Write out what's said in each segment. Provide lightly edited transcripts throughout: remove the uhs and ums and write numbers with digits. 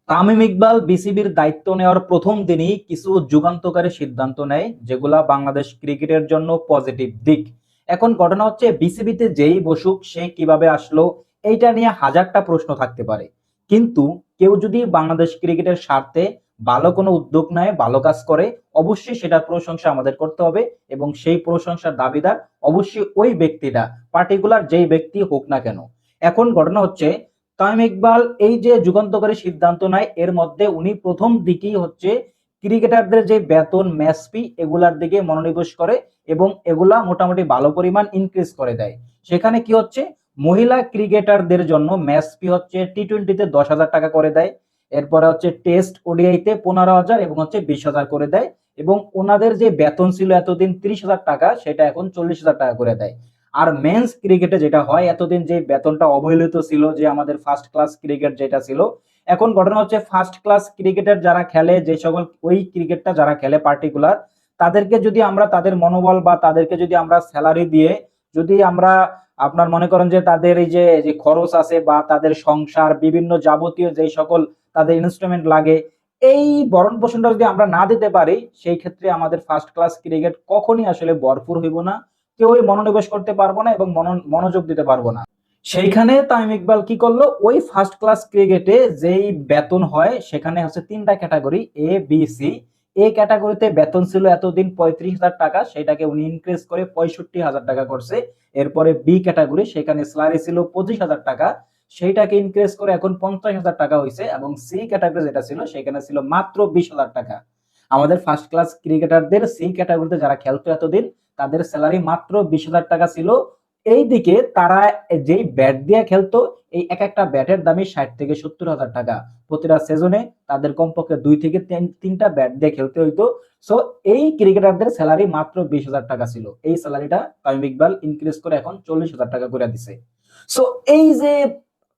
তামিম ইকবাল বিসিবির দায়িত্ব নেওয়ার প্রথম দিনই কিছু যুগান্তকারী সিদ্ধান্ত নেয়, যেগুলা বাংলাদেশ ক্রিকেটের জন্য পজিটিভ দিক। এখন ঘটনা হচ্ছে, বিসিবিতে যেই বসুক সে কিভাবে আসলো, এইটা নিয়ে হাজারটা প্রশ্ন থাকতে পারে। কিন্তু কেউ যদি বাংলাদেশ ক্রিকেটের স্বার্থে ভালো কোনো উদ্যোগ নেয়, ভালো কাজ করে, অবশ্যই সেটার প্রশংসা আমাদের করতে হবে। এবং সেই প্রশংসার দাবিদার অবশ্যই ওই ব্যক্তিটা, পার্টিকুলার যেই ব্যক্তি হোক না কেন। এখন ঘটনা হচ্ছে, তামিম ইকবাল এই যে যুগান্তকারী সিদ্ধান্ত নেয়, এর মধ্যে উনি প্রথম দিকেই হচ্ছে ক্রিকেটারদের যে বেতন, ম্যাচ ফি, এগুলার দিকে মনোনিবেশ করে এবং এগুলা মোটামুটি ভালো পরিমাণ ইনক্রিজ করে দেয়। সেখানে কি হচ্ছে, মহিলা ক্রিকেটারদের জন্য ম্যাচ ফি হচ্ছে টি-20-তে 10,000 টাকা করে দেয়। এরপরে হচ্ছে টেস্ট ওডিআইতে 15,000 এবং হচ্ছে 20,000 করে দেয়। এবং ওনাদের যে বেতন ছিল এতদিন 30,000 টাকা, সেটা এখন 40,000 টাকা করে দেয়। আর মেন্স ক্রিকেটে যেটা হয়, এতদিন যে বেতনটা অবহেলিত ছিল, যে আমাদের ফার্স্ট ক্লাস ক্রিকেট যেটা ছিল, এখন ঘটনা হচ্ছে ফার্স্ট ক্লাস ক্রিকেটের যারা খেলে, যে সকল ওই ক্রিকেটটা যারা খেলে পার্টিকুলার, তাদেরকে যদি আমরা তাদের মনোবল বা তাদেরকে যদি আমরা স্যালারি দিয়ে, যদি আমরা আপনার মনে করেন যে তাদের এই যে যে খরচ আছে বা তাদের সংসার বিভিন্ন যাবতীয় যে সকল তাদের ইনস্ট্রুমেন্ট লাগে, এই ভরণ পোষণটা যদি আমরা না দিতে পারি, সেই ক্ষেত্রে আমাদের ফার্স্ট ক্লাস ক্রিকেট কখনই আসলে ভরপুর হইব না, কেউই মনোনিবেশ করতে পারবো না এবং মনোযোগ দিতে পারবো না। সেইখানে তামিম ইকবাল কি করলো, ওই ফার্স্ট ক্লাস ক্রিকেটে যেই বেতন হয় সেখানে হচ্ছে তিনটা ক্যাটাগরি, এ বি সি। এ ক্যাটাগরিতে বেতন ছিল এতদিন 35,000 টাকা, সেটাকে উনি ইনক্রিজ করে 65,000 টাকা করছে। এরপরে বি ক্যাটাগরি, সেখানে স্যালারি ছিল 25,000 টাকা, সেইটাকে ইনক্রিজ করে এখন 50,000 টাকা হয়েছে। এবং সি ক্যাটাগরি যেটা ছিল, সেখানে ছিল মাত্র 20,000 টাকা। আমাদের ফার্স্ট ক্লাস ক্রিকেটারদের সি ক্যাটাগরিতে যারা খেলতো এতদিন, তাদের স্যালারি মাত্র 20,000 টাকা ছিল। এই দিকে তারা যেই ব্যাট দিয়ে খেলতো, এই এক একটা ব্যাটের দামই 60 থেকে 70 হাজার টাকা প্রতিটা সেজনে। তাদের কমপক্ষে 2 থেকে 3টা ব্যাট দিয়ে খেলতে হইতো। সো এই ক্রিকেটারদের স্যালারি মাত্র 20,000 টাকা ছিল, এই স্যালারিটা তামিম ইকবাল ইনক্রিজ করে এখন 40,000 টাকা করে দিছে। সো এই যে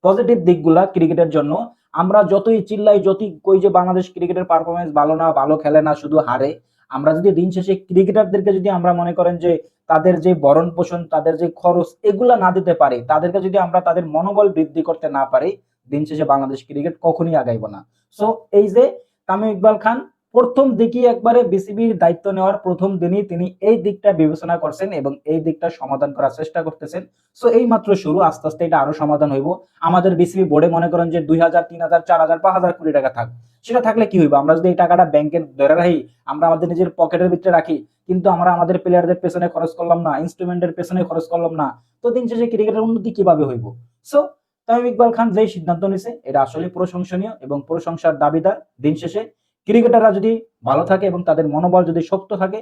পজিটিভ দিকগুলা ক্রিকেটের জন্য, আমরা যতই চিল্লাই, যতই কই যে বাংলাদেশ ক্রিকেটের পারফরমেন্স ভালো না, ভালো খেলে না, শুধু হারে, আমরা যদি দিন শেষে ক্রিকেটারদেরকে যদি আমরা মনে করেন যে তাদের যে ভরণ পোষণ, তাদের যে খরচ, এগুলা না দিতে পারি, তাদেরকে যদি আমরা তাদের মনোবল বৃদ্ধি করতে না পারি, দিন শেষে বাংলাদেশ ক্রিকেট কখনই আগাইব না। সো এই যে তামিম ইকবাল খান প্রথম দিকেই একবারে বিসিবির দায়িত্ব নেওয়ার প্রথম দিনই তিনি এই দিকটা বিবেচনা করছেন এবং এই দিকটা সমাধান করার চেষ্টা করতেছেন। সো এই মাত্র শুরু, আস্তে আস্তে এটা আরো সমাধান হইব। আমাদের বিসিবি বোর্ডে মনে করেন যে 2,000, 3,000, 4,000, 5,000 কোটি টাকা থাক, সেটা থাকলে কি হইব, আমরা যদি এই টাকাটা ব্যাংকে ধরে রাখি, আমরা আমাদের নিজের পকেটের ভিতরে রাখি, কিন্তু আমরা আমাদের প্লেয়ারদের পেছনে খরচ করলাম না, ইনস্ট্রুমেন্টের পেছনে খরচ করলাম না, তো দিন শেষে ক্রিকেটের উন্নতি কিভাবে হইব? সো তামিম ইকবাল খান যে সিদ্ধান্ত নিছে, এটা আসলে প্রশংসনীয় এবং প্রশংসার দাবিদার। দিন শেষে ক্রিকেটাররা যদি ভালো থাকে এবং তাদের মনোবল যদি শক্ত থাকে,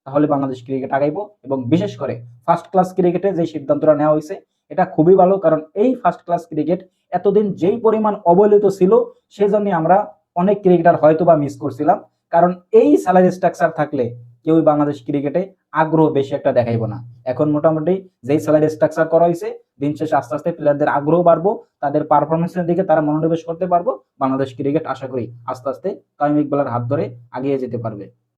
তাহলে বাংলাদেশ ক্রিকেট আগাইবো। এবং বিশেষ করে ফার্স্ট ক্লাস ক্রিকেটে যে সিদ্ধান্তটা নেওয়া হয়েছে, এটা খুবই ভালো। কারণ এই ফার্স্ট ক্লাস ক্রিকেট এতদিন যেই পরিমাণ অবহেলিত ছিল, সেজন্য আমরা অনেক ক্রিকেটার হয়তো বা মিস করছিলাম। কারণ এই স্যালারি স্ট্রাকচার থাকলে কেউই বাংলাদেশ ক্রিকেটে আগ্রহ বেশি একটা দেখাইবো না। এখন মোটামুটি যেই স্যালারি স্ট্রাকচার করা হয়েছে, দিন শেষে আস্তে আস্তে প্লেয়ারদের আগ্রহ বাড়বো, তাদের পারফরমেন্সের দিকে তারা মনোনিবেশ করতে পারবো। বাংলাদেশ ক্রিকেট আশা করি আস্তে আস্তে তামিম ইকবালের হাত ধরে এগিয়ে যেতে পারবে।